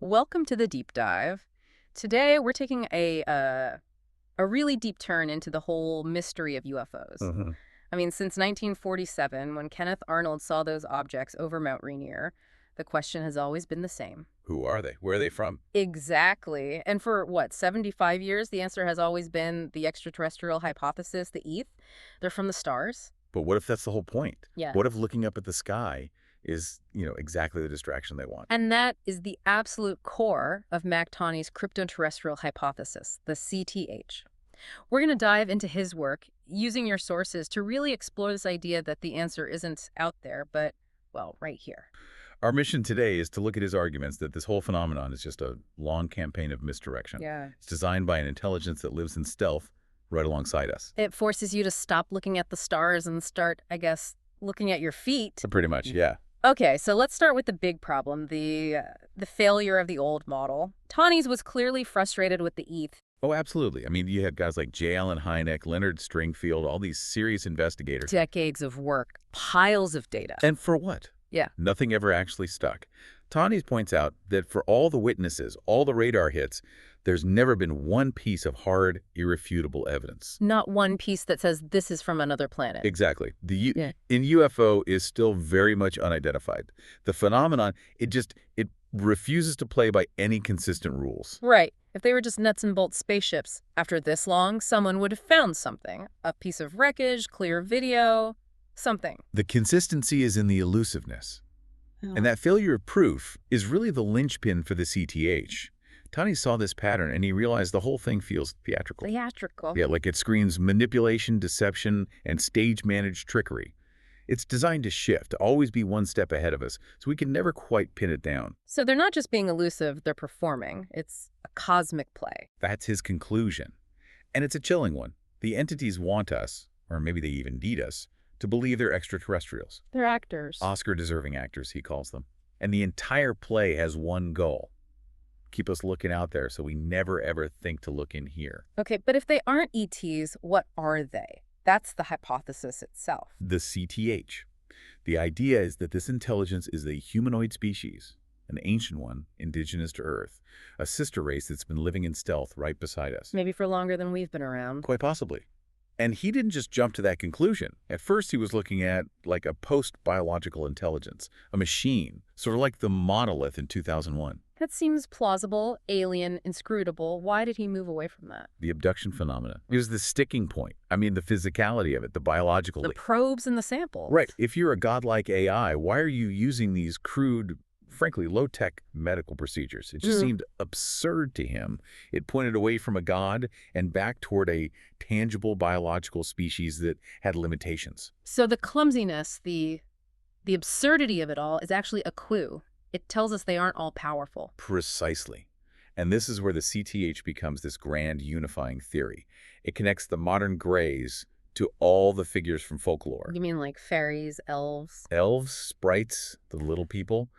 Welcome to the deep dive. Today we're taking a really deep turn into the whole mystery of UFOs. I mean, since 1947, when Kenneth Arnold saw those objects over Mount Rainier, the question has always been the same. Who are they? Where are they from? Exactly. And for, what, 75 years, the answer has always been the extraterrestrial hypothesis, the ETH. They're from the stars. But what if that's the whole point? Yeah. What if looking up at the sky is, exactly the distraction they want? And that is the absolute core of Mac Tonnies' Cryptoterrestrial Hypothesis, the CTH. We're going to dive into his work, using your sources to really explore this idea that the answer isn't out there, but, well, right here. Our mission today is to look at his arguments that this whole phenomenon is just a long campaign of misdirection. Yeah. It's designed by an intelligence that lives in stealth right alongside us. It forces you to stop looking at the stars and start, I guess, looking at your feet. So pretty much, yeah. Okay, so let's start with the big problem, the failure of the old model. Tonnies was clearly frustrated with the ETH. Oh, absolutely. I mean, you had guys like J. Allen Hynek, Leonard Stringfield, all these serious investigators. Decades of work, piles of data. And for what? Yeah. Nothing ever actually stuck. Tonnies points out that for all the witnesses, all the radar hits, there's never been one piece of hard, irrefutable evidence. Not one piece that says this is from another planet. Exactly. In UFO is still very much unidentified. The phenomenon, it refuses to play by any consistent rules. Right. If they were just nuts and bolts spaceships, after this long, someone would have found something. A piece of wreckage, clear video, something. The consistency is in the elusiveness. And that failure of proof is really the linchpin for the CTH. Tonnies saw this pattern and he realized the whole thing feels theatrical. Theatrical? Yeah, like it screams manipulation, deception, and stage-managed trickery. It's designed to shift, to always be one step ahead of us, so we can never quite pin it down. So they're not just being elusive, they're performing. It's a cosmic play. That's his conclusion. And it's a chilling one. The entities want us, or maybe they even need us, to believe they're extraterrestrials. They're actors. Oscar-deserving actors, he calls them. And the entire play has one goal. Keep us looking out there so we never ever think to look in here. Okay, but if they aren't ETs, what are they? That's the hypothesis itself. The CTH. The idea is that this intelligence is a humanoid species, an ancient one, indigenous to Earth, a sister race that's been living in stealth right beside us. Maybe for longer than we've been around. Quite possibly. And he didn't just jump to that conclusion. At first, he was looking at like a post-biological intelligence, a machine, sort of like the monolith in 2001. That seems plausible, alien, inscrutable. Why did he move away from that? The abduction phenomena. It was the sticking point. I mean, the physicality of it, the biological. The probes and the samples. Right. If you're a godlike AI, why are you using these crude, frankly, low-tech medical procedures? It just seemed absurd to him. It pointed away from a god and back toward a tangible biological species that had limitations. So the clumsiness, the absurdity of it all is actually a clue. It tells us they aren't all powerful. Precisely. And this is where the CTH becomes this grand unifying theory. It connects the modern grays to all the figures from folklore. You mean like fairies, elves? Elves, sprites, the little people.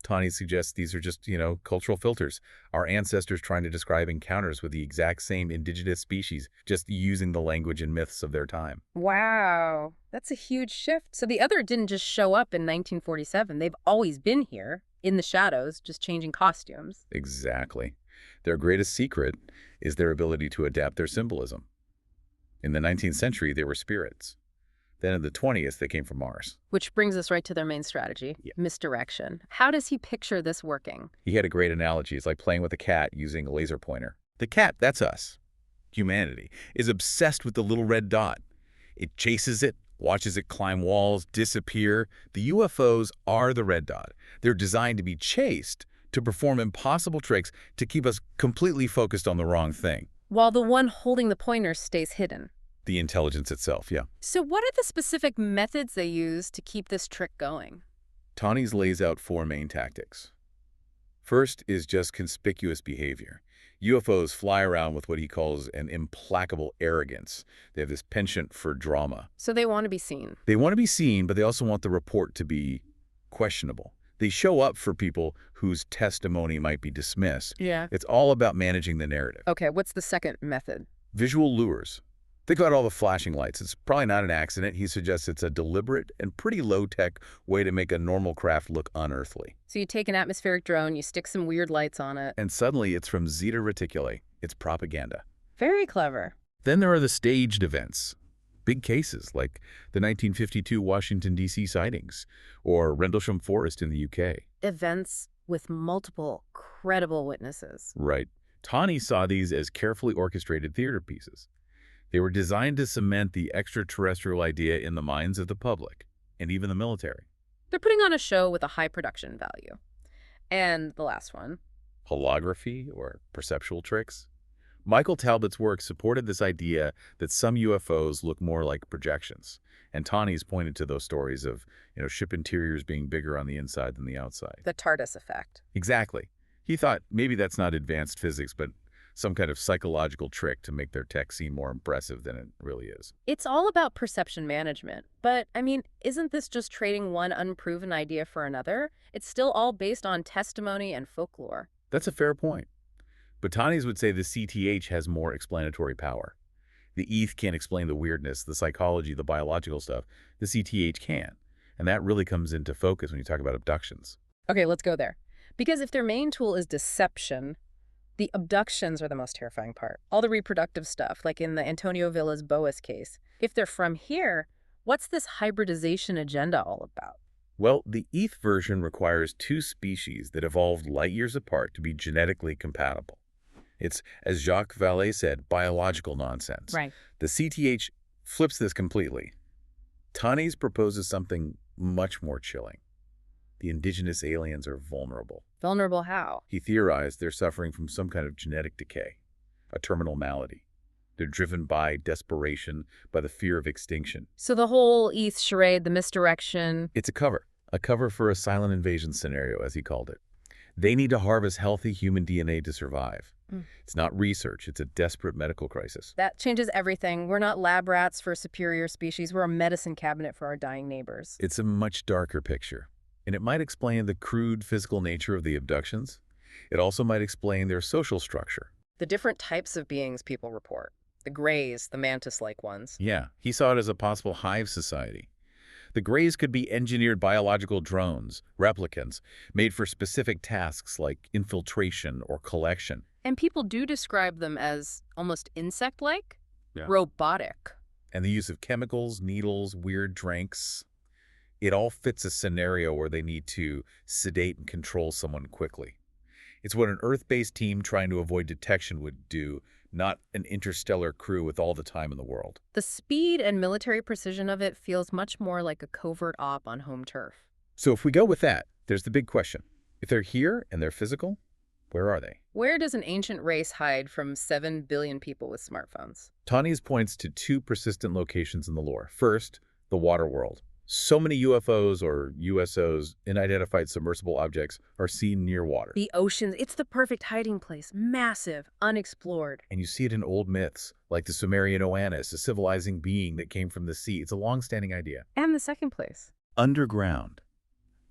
Tonnies suggests these are just, cultural filters. Our ancestors trying to describe encounters with the exact same indigenous species, just using the language and myths of their time. Wow, that's a huge shift. So the other didn't just show up in 1947. They've always been here, in the shadows, just changing costumes. Exactly. Their greatest secret is their ability to adapt their symbolism. In the 19th century, they were spirits. Then in the 20th, they came from Mars. Which brings us right to their main strategy, misdirection. How does he picture this working? He had a great analogy. It's like playing with a cat using a laser pointer. The cat, that's us. Humanity is obsessed with the little red dot. It chases it, watches it climb walls, disappear. The UFOs are the red dot. They're designed to be chased, to perform impossible tricks, to keep us completely focused on the wrong thing. While the one holding the pointer stays hidden. The intelligence itself, yeah. So what are the specific methods they use to keep this trick going? Tonnies lays out 4 main tactics. First is just conspicuous behavior. UFOs fly around with what he calls an implacable arrogance. They have this penchant for drama. So they want to be seen. They want to be seen, but they also want the report to be questionable. They show up for people whose testimony might be dismissed. Yeah. It's all about managing the narrative. Okay, what's the second method? Visual lures. Think about all the flashing lights. It's probably not an accident. He suggests it's a deliberate and pretty low-tech way to make a normal craft look unearthly. So you take an atmospheric drone, you stick some weird lights on it. And suddenly it's from Zeta Reticuli. It's propaganda. Very clever. Then there are the staged events. Big cases like the 1952 Washington, D.C. sightings or Rendlesham Forest in the UK. Events with multiple credible witnesses. Right. Tonnies saw these as carefully orchestrated theater pieces. They were designed to cement the extraterrestrial idea in the minds of the public and even the military. They're putting on a show with a high production value. And the last one. Holography or perceptual tricks. Michael Talbot's work supported this idea that some UFOs look more like projections. And Tonnies pointed to those stories of, ship interiors being bigger on the inside than the outside. The TARDIS effect. Exactly. He thought maybe that's not advanced physics, but some kind of psychological trick to make their tech seem more impressive than it really is. It's all about perception management. But, isn't this just trading one unproven idea for another? It's still all based on testimony and folklore. That's a fair point. But Tonnies would say the CTH has more explanatory power. The ETH can't explain the weirdness, the psychology, the biological stuff. The CTH can. And that really comes into focus when you talk about abductions. Okay, let's go there. Because if their main tool is deception, the abductions are the most terrifying part. All the reproductive stuff, like in the Antonio Villas Boas case. If they're from here, what's this hybridization agenda all about? Well, the ETH version requires two species that evolved light years apart to be genetically compatible. It's, as Jacques Vallée said, biological nonsense. Right. The CTH flips this completely. Tonnies proposes something much more chilling. The indigenous aliens are vulnerable. Vulnerable how? He theorized they're suffering from some kind of genetic decay, a terminal malady. They're driven by desperation, by the fear of extinction. So the whole ETH charade, the misdirection... It's a cover for a silent invasion scenario, as he called it. They need to harvest healthy human DNA to survive. It's not research, it's a desperate medical crisis. That changes everything. We're not lab rats for superior species. We're a medicine cabinet for our dying neighbors. It's a much darker picture. And it might explain the crude physical nature of the abductions. It also might explain their social structure. The different types of beings people report. The Greys, the mantis-like ones. Yeah, he saw it as a possible hive society. The Greys could be engineered biological drones, replicants, made for specific tasks like infiltration or collection. And people do describe them as almost insect-like, Yeah. robotic. And the use of chemicals, needles, weird drinks. It all fits a scenario where they need to sedate and control someone quickly. It's what an Earth-based team trying to avoid detection would do, not an interstellar crew with all the time in the world. The speed and military precision of it feels much more like a covert op on home turf. So if we go with that, there's the big question. If they're here and they're physical, where are they? Where does an ancient race hide from 7 billion people with smartphones? Tonnies points to two persistent locations in the lore. First, the water world. So many UFOs or USOs, unidentified submersible objects, are seen near water. The oceans, it's the perfect hiding place. Massive, unexplored. And you see it in old myths, like the Sumerian Oannes, a civilizing being that came from the sea. It's a long-standing idea. And the second place. Underground.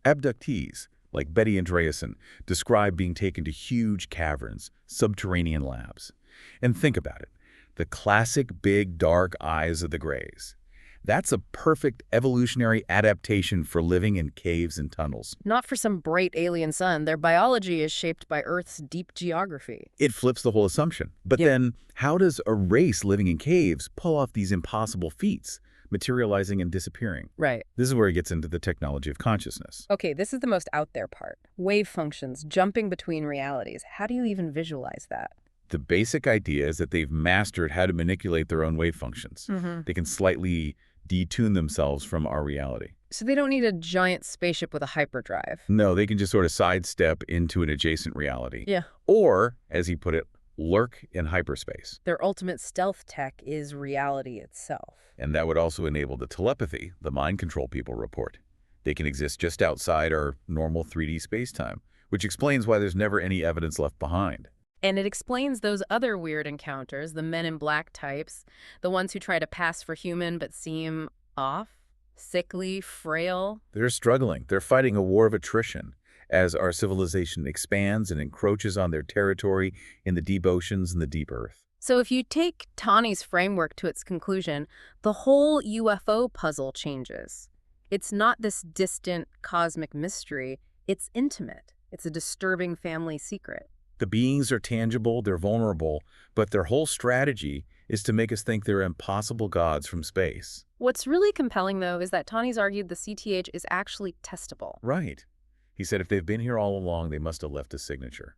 Abductees, like Betty Andreasen, describe being taken to huge caverns, subterranean labs. And think about it. The classic big, dark eyes of the Greys. That's a perfect evolutionary adaptation for living in caves and tunnels. Not for some bright alien sun. Their biology is shaped by Earth's deep geography. It flips the whole assumption. But then, how does a race living in caves pull off these impossible feats, materializing and disappearing? Right. This is where it gets into the technology of consciousness. Okay, this is the most out there part. Wave functions, jumping between realities. How do you even visualize that? The basic idea is that they've mastered how to manipulate their own wave functions. They can slightly detune themselves from our reality. So they don't need a giant spaceship with a hyperdrive. No, they can just sort of sidestep into an adjacent reality. Yeah. Or, as he put it, lurk in hyperspace. Their ultimate stealth tech is reality itself. And that would also enable the telepathy the mind control people report. They can exist just outside our normal 3D space-time, which explains why there's never any evidence left behind. And it explains those other weird encounters, the men in black types, the ones who try to pass for human but seem off, sickly, frail. They're struggling. They're fighting a war of attrition as our civilization expands and encroaches on their territory in the deep oceans and the deep earth. So if you take Tonnies' framework to its conclusion, the whole UFO puzzle changes. It's not this distant cosmic mystery, it's intimate. It's a disturbing family secret. The beings are tangible, they're vulnerable, but their whole strategy is to make us think they're impossible gods from space. What's really compelling, though, is that Tonnies argued the CTH is actually testable. Right. He said if they've been here all along, they must have left a signature.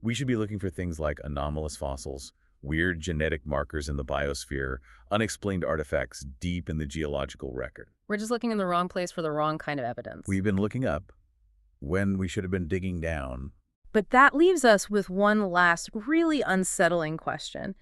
We should be looking for things like anomalous fossils, weird genetic markers in the biosphere, unexplained artifacts deep in the geological record. We're just looking in the wrong place for the wrong kind of evidence. We've been looking up when we should have been digging down. But that leaves us with one last really unsettling question.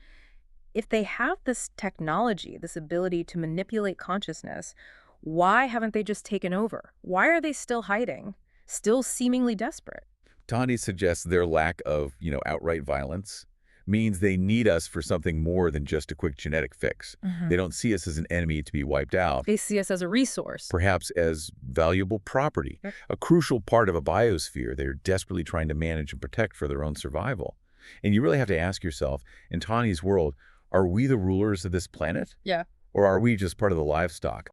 If they have this technology, this ability to manipulate consciousness, why haven't they just taken over? Why are they still hiding, still seemingly desperate? Tonnies suggests their lack of, outright violence means they need us for something more than just a quick genetic fix. They don't see us as an enemy to be wiped out. They see us as a resource. Perhaps as valuable property, a crucial part of a biosphere they're desperately trying to manage and protect for their own survival. And you really have to ask yourself, in Tonnies' world, are we the rulers of this planet? Yeah. Or are we just part of the livestock,